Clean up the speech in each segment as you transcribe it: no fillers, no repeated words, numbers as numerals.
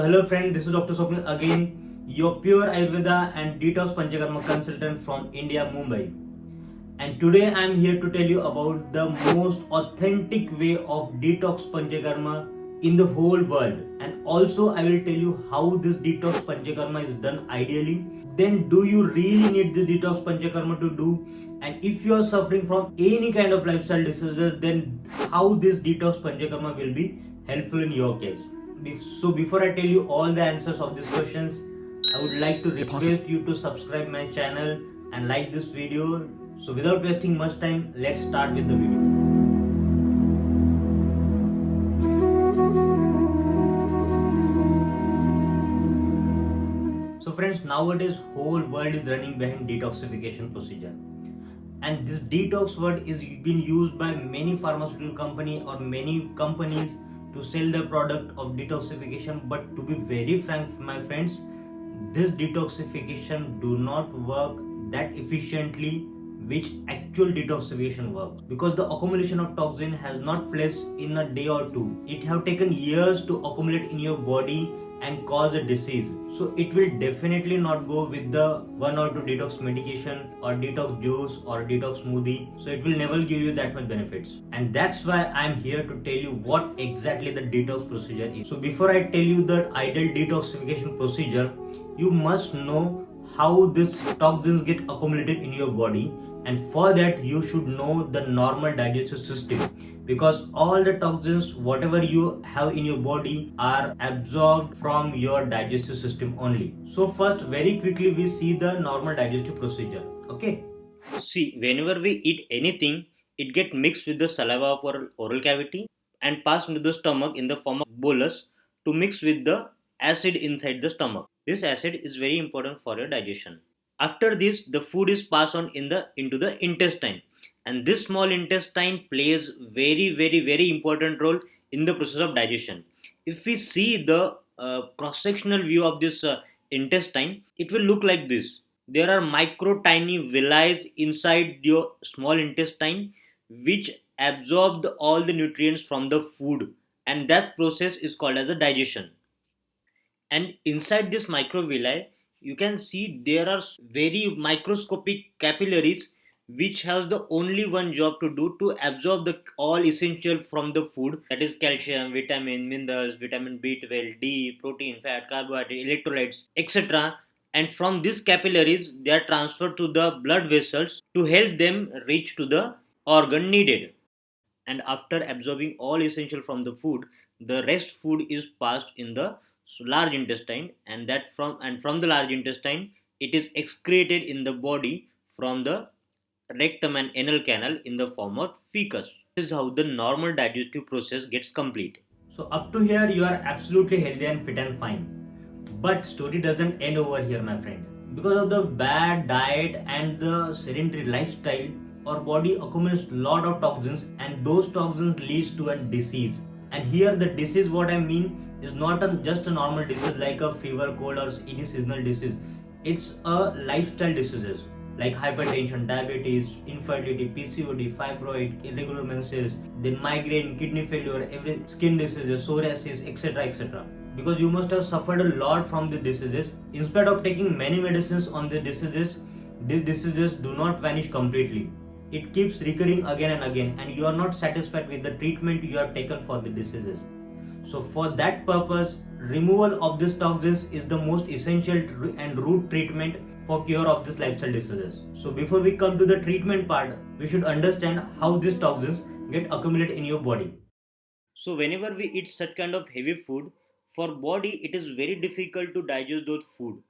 Hello friend, this is Dr. Swapnil again, your pure Ayurveda and Detox Panchakarma consultant from India, Mumbai. And today I am here to tell you about the most authentic way of Detox Panchakarma in the whole world. And also I will tell you how this Detox Panchakarma is done ideally. Then do you really need this Detox Panchakarma to do? And if you are suffering from any kind of lifestyle diseases, then how this Detox Panchakarma will be helpful in your case. So before I tell you all the answers of these questions, I would like to request you to subscribe my channel and like this video. So without wasting much time, let's start with the video. So friends, nowadays whole world is running behind detoxification procedure. And this detox word is being used by many pharmaceutical company or many companies to sell the product of detoxification. But to be very frank, my friends, this detoxification do not work that efficiently which actual detoxification works, because the accumulation of toxin has not placed in a day or two. It have taken years to accumulate in your body and cause a disease. So it will definitely not go with the one or two detox medication or detox juice or detox smoothie. So it will never give you that much benefits. And that's why I'm here to tell you what exactly the detox procedure is. So before I tell you the ideal detoxification procedure, you must know how these toxins get accumulated in your body, and for that you should know the normal digestive system, because all the toxins whatever you have in your body are absorbed from your digestive system only. So first, very quickly, we see the normal digestive procedure. Okay, see, whenever we eat anything, it get mixed with the saliva of our oral cavity and passed into the stomach in the form of bolus to mix with the acid inside the stomach. This acid is very important for your digestion. After this, the food is passed on into the intestine, and this small intestine plays very important role in the process of digestion. If we see the cross sectional view of this intestine, it will look like this. There are micro tiny villi inside your small intestine which absorb all the nutrients from the food, and that process is called as a digestion. And inside this microvilli, you can see there are very microscopic capillaries which has the only one job to do to absorb the all essential from the food, that is calcium, vitamin, minerals, vitamin B12, D, protein, fat, carbohydrate, electrolytes, etc. And from these capillaries they are transferred to the blood vessels to help them reach to the organ needed. And after absorbing all essential from the food, the rest food is passed in the large intestine, and from the large intestine it is excreted in the body from the rectum and anal canal in the form of fecus. This is how the normal digestive process gets complete. So up to here you are absolutely healthy and fit and fine, but story doesn't end over here, my friend. Because of the bad diet and the sedentary lifestyle, our body accumulates lot of toxins, and those toxins leads to a disease. And here the disease what I mean is not just a normal disease like a fever, cold or any seasonal disease. It's a lifestyle diseases like hypertension, diabetes, infertility, PCOD, fibroid, irregular menses, then migraine, kidney failure, every skin diseases, psoriasis, etc. etc. Because you must have suffered a lot from the diseases. Instead of taking many medicines on the diseases, these diseases do not vanish completely. It keeps recurring again and again, and you are not satisfied with the treatment you have taken for the diseases. So for that purpose, removal of these toxins is the most essential and root treatment for cure of these lifestyle diseases. So before we come to the treatment part, we should understand how these toxins get accumulated in your body. So whenever we eat such kind of heavy food, for body it is very difficult to digest those food,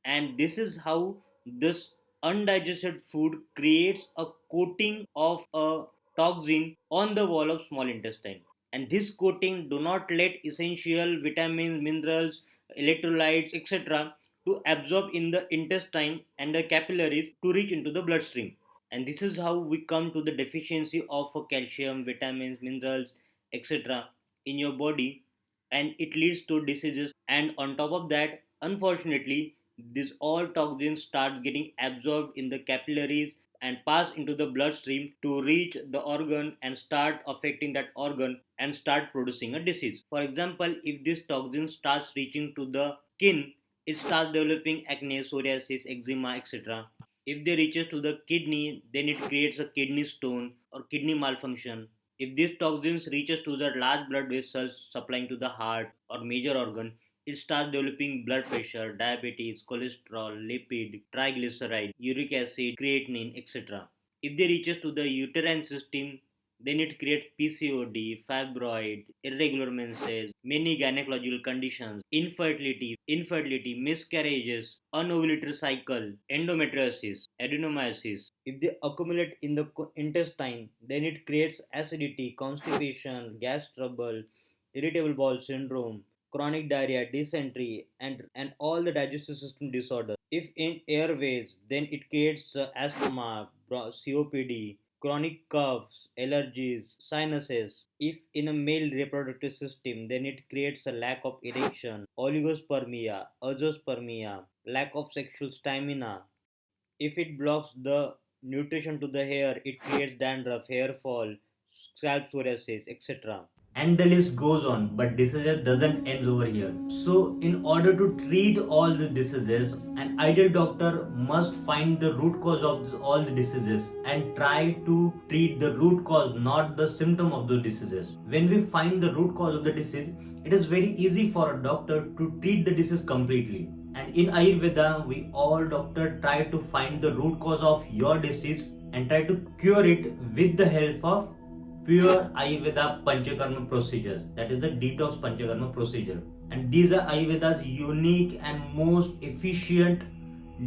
and this is how this undigested food creates a coating of a toxin on the wall of small intestine, and this coating do not let essential vitamins, minerals, electrolytes, etc. to absorb in the intestine and the capillaries to reach into the bloodstream. And this is how we come to the deficiency of calcium, vitamins, minerals, etc. in your body, and it leads to diseases. And on top of that, unfortunately, these all toxins start getting absorbed in the capillaries and pass into the bloodstream to reach the organ and start affecting that organ and start producing a disease. For example, if this toxin starts reaching to the skin, it starts developing acne, psoriasis, eczema, etc. If they reaches to the kidney, then it creates a kidney stone or kidney malfunction. If these toxins reaches to the large blood vessels supplying to the heart or major organ, it starts developing blood pressure, diabetes, cholesterol, lipid, triglyceride, uric acid, creatinine, etc. If they reaches to the uterine system, then it creates PCOD, fibroid, irregular menses, many gynecological conditions, infertility, miscarriages, unovulatory cycle, endometriosis, adenomyosis. If they accumulate in the intestine, then it creates acidity, constipation, gas trouble, irritable bowel syndrome, chronic diarrhea, dysentery, and all the digestive system disorders. If in airways, then it creates asthma, COPD, chronic coughs, allergies, sinuses. If in a male reproductive system, then it creates a lack of erection, oligospermia, azoospermia, lack of sexual stamina. If it blocks the nutrition to the hair, it creates dandruff, hair fall, scalp psoriasis, etc. And the list goes on, but diseases doesn't end over here. So in order to treat all the diseases, an ideal doctor must find the root cause of all the diseases and try to treat the root cause, not the symptom of those diseases. When we find the root cause of the disease, it is very easy for a doctor to treat the disease completely. And in Ayurveda, we all doctor try to find the root cause of your disease and try to cure it with the help of pure Ayurveda Panchakarma procedures. That is the Detox Panchakarma procedure. And these are Ayurveda's unique and most efficient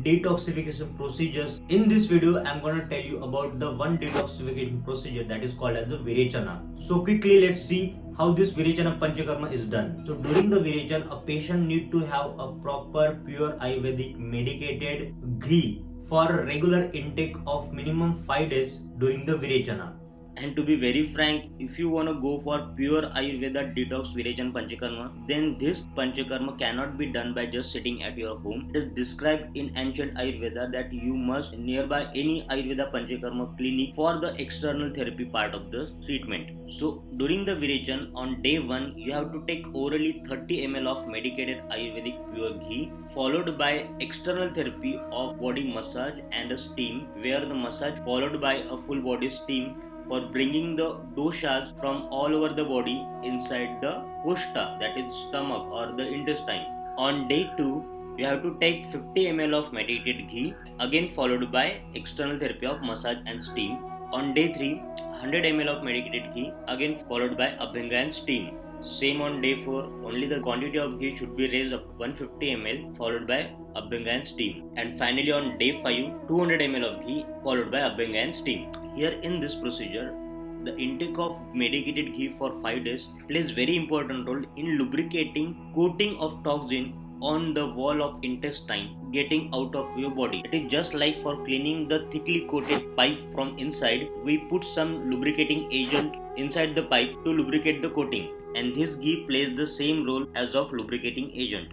detoxification procedures. In this video, I'm going to tell you about the one detoxification procedure that is called as the Virechan. So quickly, let's see how this Virechan Panchakarma is done. So during the Virechan, a patient need to have a proper pure Ayurvedic medicated ghee for regular intake of minimum 5 days during the Virechana. And to be very frank, if you want to go for pure Ayurveda detox Virechan Panchakarma, then this Panchakarma cannot be done by just sitting at your home. It is described in ancient Ayurveda that you must nearby any Ayurveda Panchakarma clinic for the external therapy part of the treatment. So during the Virechan, on day 1, you have to take orally 30 ml of medicated Ayurvedic pure ghee, followed by external therapy of body massage and a steam, where the massage followed by a full body steam for bringing the doshas from all over the body inside the koshta, that is stomach or the intestine. On day 2, you have to take 50 ml of medicated ghee, again followed by external therapy of massage and steam. On day 3, 100 ml of medicated ghee, again followed by abhyanga and steam. Same on day 4, only the quantity of ghee should be raised up to 150 ml followed by abhyanga and steam. And finally on day 5, 200 ml of ghee followed by abhyanga and steam. Here in this procedure, the intake of medicated ghee for 5 days plays very important role in lubricating coating of toxin on the wall of intestine getting out of your body. It is just like for cleaning the thickly coated pipe from inside, we put some lubricating agent inside the pipe to lubricate the coating, and this ghee plays the same role as of lubricating agent.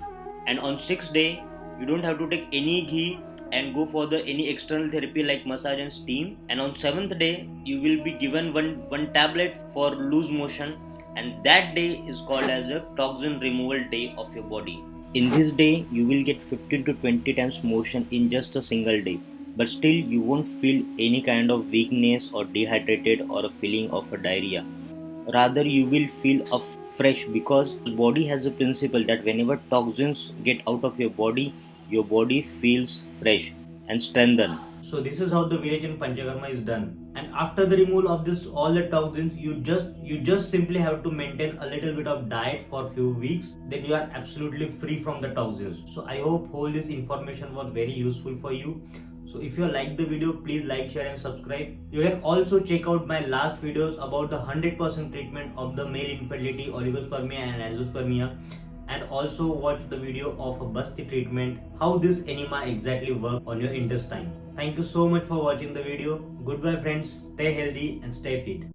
And on 6th day, you don't have to take any ghee and go for the any external therapy like massage and steam. And on 7th day, you will be given one tablet for loose motion, and that day is called as a toxin removal day of your body. In this day, you will get 15 to 20 times motion in just a single day, but still you won't feel any kind of weakness or dehydrated or a feeling of a diarrhea. Rather, you will feel fresh, because the body has a principle that whenever toxins get out of your body feels fresh and strengthened. So this is how the Virechan Panchakarma is done. And after the removal of this all the toxins, you just simply have to maintain a little bit of diet for few weeks. Then you are absolutely free from the toxins. So I hope all this information was very useful for you. So if you like the video, please like, share and subscribe. You can also check out my last videos about the 100% treatment of the male infertility, oligospermia and azoospermia, and also watch the video of a Basti treatment, how this enema exactly works on your intestine. Thank you so much for watching the video. Goodbye friends, stay healthy and stay fit.